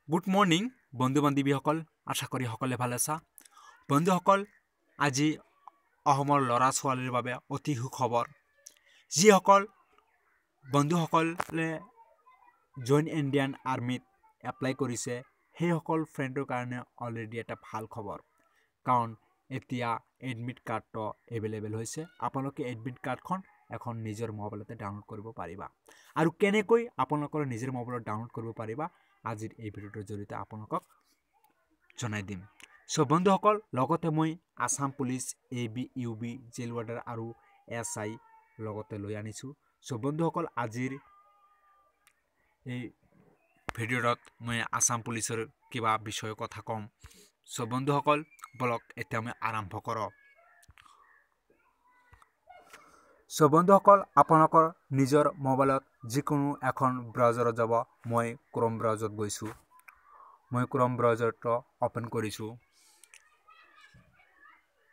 Good morning বন্ধু বান্ধৱীসকল আশা কৰি সকলে ভাল আছা বন্ধুসকল আজি অসমৰ ল'ৰা ছোৱালীৰ বাবে অতি সুখবৰ যিসকল বন্ধুসকলে জইন ইণ্ডিয়ান আৰ্মিত এপ্লাই কৰিছে সেইসকল ফ্ৰেণ্ডৰ কাৰণে অলৰেডি এটা ভাল খবৰ কাৰণ এতিয়া এডমিট কাৰ্ডটো এভেইলেবল হৈছে আপোনালোকে এডমিট কাৰ্ডখন এখন নিজৰ মোবাইলতে ডাউনলোড কৰিব পাৰিবা আৰু কেনেকৈ আপোনালোকৰ নিজৰ মোবাইলত ডাউনলোড কৰিব পাৰিবা আজিৰ এই ভিডিঅ'টোৰ জৰিয়তে আপোনালোকক জনাই দিম সো বন্ধুসকল লগতে মই আসাম পুলিচ এবি ইউবি জেল ৱাৰ্ডাৰ আৰু এসআই লগতে লৈ আনিছো সো বন্ধুসকল আজিৰ এই ভিডিঅ'ত মই আসাম পুলিচৰ কিবা বিষয়ৰ কথা কম সো বন্ধুসকল বলক এতিয়া আমি আৰম্ভ কৰোঁ সো বন্ধুসকল আপোনালোকৰ নিজৰ মোবাইলত যিকোনো এখন ব্ৰাউজাৰত যাব মই ক্ৰোম ব্ৰাউজাৰত গৈছো মই ক্ৰোম ব্ৰাউজাৰটো ওপেন কৰিছো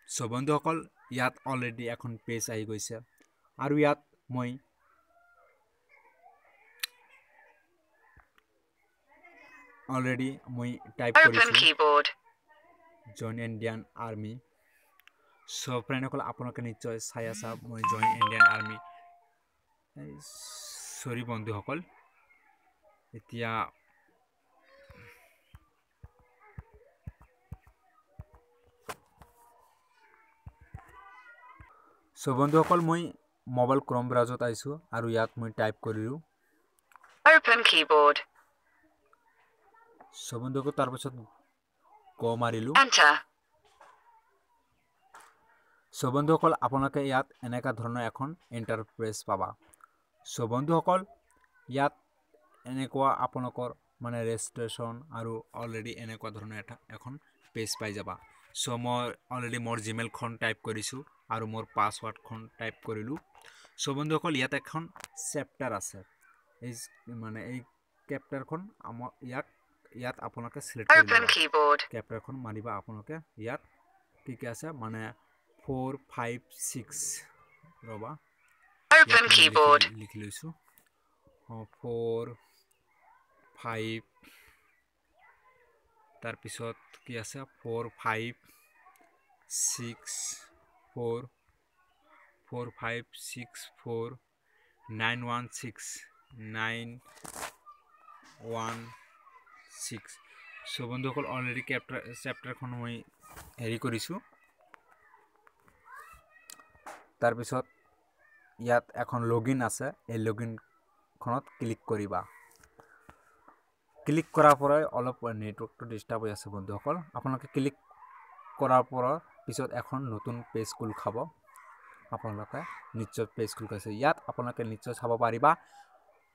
সো বন্ধুসকল ইয়াত অলৰেডি এখন পেজ আহি গৈছে আৰু ইয়াত মই অলৰেডি মই টাইপ কৰিছো জইন ইণ্ডিয়ান আৰ্মি সো ফ্ৰেণ্ডসকল আপোনালোকে নিশ্চয় চাই আছা মই জইন ইণ্ডিয়ান আৰ্মি সৰি বন্ধুসকল এতিয়া সো বন্ধুসকল মই মোবাইল ক্ৰোম ব্ৰাউজাৰত আইছো আৰু ইয়াত মই টাইপ কৰিলো ওপেন কিবোৰ্ড সো বন্ধুসকল তাৰ পিছত গো মাৰিলো এন্টাৰ সো বন্ধুসকল আপোনালোকে ইয়াত এনেকা ধৰণৰ এখন ইন্টাৰফেস পাবা সো বন্ধুসকল ইয়াত এনেকুৱা আপোনালোকৰ মানে ৰেজিষ্ট্ৰেচন আৰু অলৰেডি এনেকুৱা ধৰণৰ এখন পেজ পাই যাবা সো মই অলৰেডি মোৰ জিমেইল খন টাইপ কৰিছো আৰু মোৰ পাসওয়াৰ্ড খন টাইপ কৰিলো সো বন্ধুসকল ইয়াত এখন চেপ্টাৰ আছে এই মানে এই চেপ্টাৰখন আমাৰ ইয়াত আপোনালোকে সিলেক্ট কৰিব চেপ্টাৰখন মাৰিবা আপোনালোকে ইয়াত কি আছে মানে 4 5 6 ৰবা ওপেন কিবোৰ্ড লিখি লৈছো 4 5 তাৰ পিছত কি আছে 4 5 6 4 4 5 6 4 9 1 6 9 1 6 সো বন্ধুসকল অলৰেডি চেপ্টাৰখন মই হেৰি কৰিছো তাৰ পিছত ইয়াত এখন লগইন আছে এই লগইন খনত ক্লিক কৰিবা ক্লিক কৰাৰ পৰাই অলপ নেটৱৰ্কটো ডিস্টাৰ্ব হৈ আছে বন্ধুসকল আপোনালোকে ক্লিক কৰাৰ পিছত এখন নতুন পেজ খুল খাব আপোনালোকে নিশ্চয় পেজ খুল খাইছে ইয়াত আপোনালোকে নিশ্চয় চাব পাৰিবা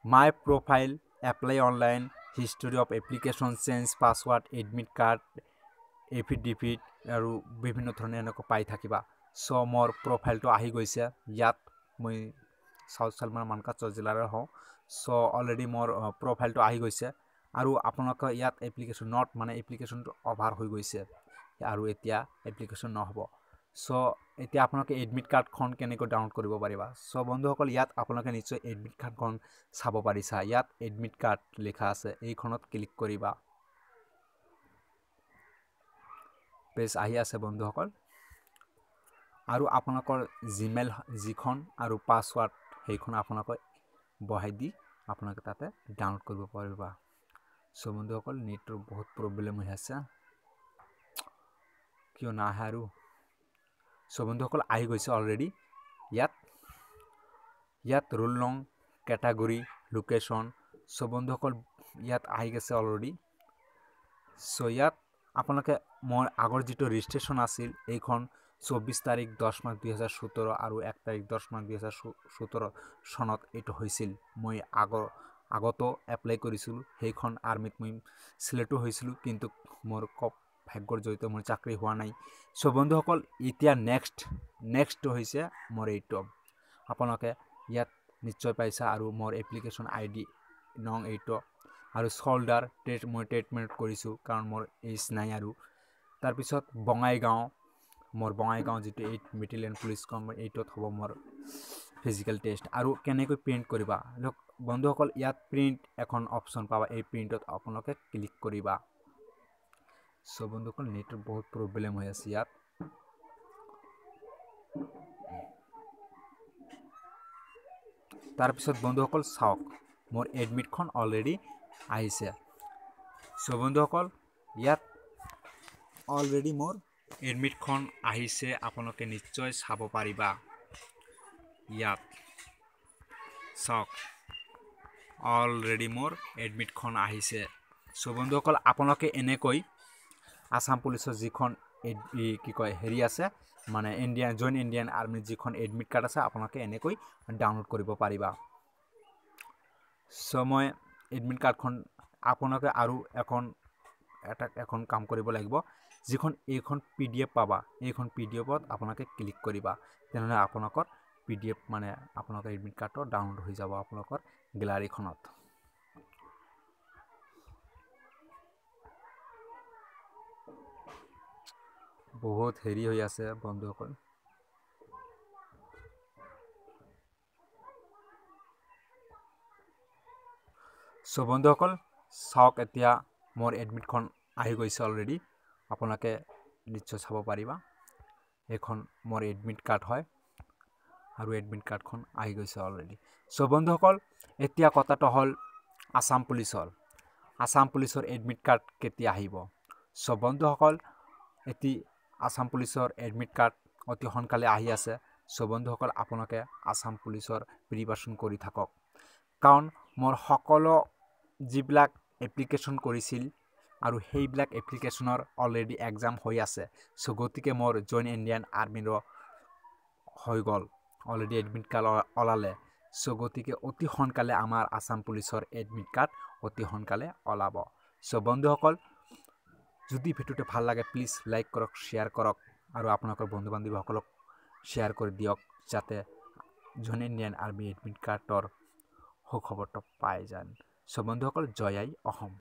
my profile apply online history of application change password admit card affidavit আৰু বিভিন্ন ধৰণে এনেকৈ পাই থাকিবা সো মোৰ প্ৰফাইলটো আহি গৈছে ইয়াত মই সাউথ সালমান মানকাচৰ জিলাৰ হওঁ সো অলৰেডি মোৰ প্ৰফাইলটো আহি গৈছে আৰু আপোনালোকে ইয়াত এপ্লিকেশন নট মানে এপ্লিকেশনটো অভাৰ হৈ গৈছে আৰু এতিয়া এপ্লিকেশন নহব সো এতিয়া আপোনালোকে এডমিট কাৰ্ডখন কেনেকৈ ডাউনলোড কৰিব পাৰিবা সো বন্ধুসকল ইয়াত আপোনালোকে নিশ্চয় এডমিট কাৰ্ডখন চাব পাৰিছা ইয়াত এডমিট কাৰ্ড লেখা আছে এইখনত ক্লিক কৰিবা পেজ আহি আছে বন্ধুসকল আৰু আপোনালোকৰ জিমেইল যিখন আৰু পাসওয়াৰ্ড সেইখন আপোনালোকে বহাই দি আপোনালোকে তাতে ডাউনলোড কৰিব পাৰিবা সো বন্ধুসকল নেটৰ বহুত প্ৰবলেম হৈ আছে কিয় না আৰু সো বন্ধুসকল আহি গৈছে অলৰেডি ইয়াত ৰোল নং ক্যাটাগৰী লোকেশন সো বন্ধুসকল ইয়াত আহি গৈছে অলৰেডি সো ইয়াত আপোনালোকে মোৰ আগৰ যেটো ৰেজিষ্ট্ৰেচন আছিল এইখন 24 তাৰিখ 10 মাহ 2017 আৰু 1 তাৰিখ 10 মাহ 2017 সনত এটো হৈছিল মই আগতো এপ্লাই কৰিছিল সেইখন আৰ্মিত মই সিলেক্ট হৈছিল কিন্তু মোৰ ভাগ্যৰ জয়তে মোৰ চাকৰি হোৱা নাই সো বন্ধুসকল এতিয়া নেক্সট হৈছে মোৰ এইটো আপোনালোকে ইয়াত নিশ্চয় পাইছা আৰু মোৰ এপ্লিকেশন আইডি নং এইটো আৰু শোল্ডাৰ মই ট্ৰিটমেন্ট কৰিছো কাৰণ মোৰ এজ নাই আৰু তাৰ পিছত বঙাইগাঁও মোৰ বঙাইগাঁও যেটো 8 বেটেলিয়ন পুলিচ কম এইটোত হ'ব মোৰ ফিজিক্যাল টেষ্ট আৰু কেনেকৈ প্ৰিন্ট কৰিবা লক বন্ধুসকল ইয়াত প্ৰিণ্ট এখন অপশ্যন পাবা, এই প্ৰিণ্টত আপোনালোকে ক্লিক কৰিবা। চ' বন্ধুসকল নেটৰ বহুত প্ৰব্লেম হৈ আছে ইয়াত। তাৰপিছত বন্ধুসকল চাওক মোৰ এডমিটখন অলৰেডি আহিছে। চ' বন্ধুসকল ইয়াত অলৰেডি মোৰ এডমিটখন আহিছে, আপোনালোকে নিশ্চয় চাব পাৰিবা। ইয়াত চাওক অলৰেডি মোৰ এডমিটখন আহিছে। চ' বন্ধুসকল আপোনালোকে এনেকৈ আসাম পুলিচৰ যিখন কি কয় হেৰি আছে মানে জইন ইণ্ডিয়ান আৰ্মিৰ যিখন এডমিট কাৰ্ড আছে আপোনালোকে এনেকৈ ডাউনলোড কৰিব পাৰিবা। চ' মই এডমিট কাৰ্ডখন আপোনালোকে আৰু এখন কাম কৰিব লাগিব, যিখন এইখন PDF পাবা, এইখন PDFত আপোনালোকে ক্লিক কৰিবা, তেনেহ'লে আপোনালোকৰ PDF মানে আপোনালোকৰ এডমিট কাৰ্ডটো ডাউনলোড হৈ যাব আপোনালোকৰ গেলাৰীখনত। বহুত হেৰি হৈ আছে বন্ধুসকল। চ' বন্ধুসকল চাওক এতিয়া মোৰ এডমিটখন আহি গৈছে অলৰেডি, আপোনালোকে নিশ্চয় চাব পাৰিবা। এইখন মোৰ এডমিট কাৰ্ড হয় আৰু এডমিট কাৰ্ডখন আহি গৈছে অলৰেডি। চ' বন্ধুসকল এতিয়া কথাটো হ'ল আসাম পুলিচৰ এডমিট কাৰ্ড কেতিয়া আহিব। চ' বন্ধুসকল এতিয়া আসাম পুলিচৰ এডমিট কাৰ্ড অতি সোনকালে আহি আছে। চ' বন্ধুসকল আপোনালোকে আসাম পুলিচৰ প্ৰিপাৰেশ্যন কৰি থাকক, কাৰণ মোৰ সকলো যিবিলাক এপ্লিকেশ্যন কৰিছিল আৰু সেইবিলাক এপ্লিকেশ্যনৰ অলৰেডি এক্সাম হৈ আছে। চ' গতিকে মোৰ জইন ইণ্ডিয়ান আৰ্মিৰো হৈ গ'ল, অলৰেডি এডমিট কাৰ্ড ওলালে। চ' গতিকে অতি সোনকালে আমাৰ আসাম পুলিচৰ এডমিট কাৰ্ড অতি সোনকালে ওলাব। চ' বন্ধুসকল যদি ভিডিঅ'টো ভাল লাগে প্লিজ লাইক কৰক, শ্বেয়াৰ কৰক আৰু আপোনালোকৰ বন্ধু বান্ধৱীসকলক শ্বেয়াৰ কৰি দিয়ক, যাতে জইন ইণ্ডিয়ান আৰ্মি এডমিট কাৰ্ডৰ সুখবৰটো পাই যায়। চ' বন্ধুসকল জয় আই অসম।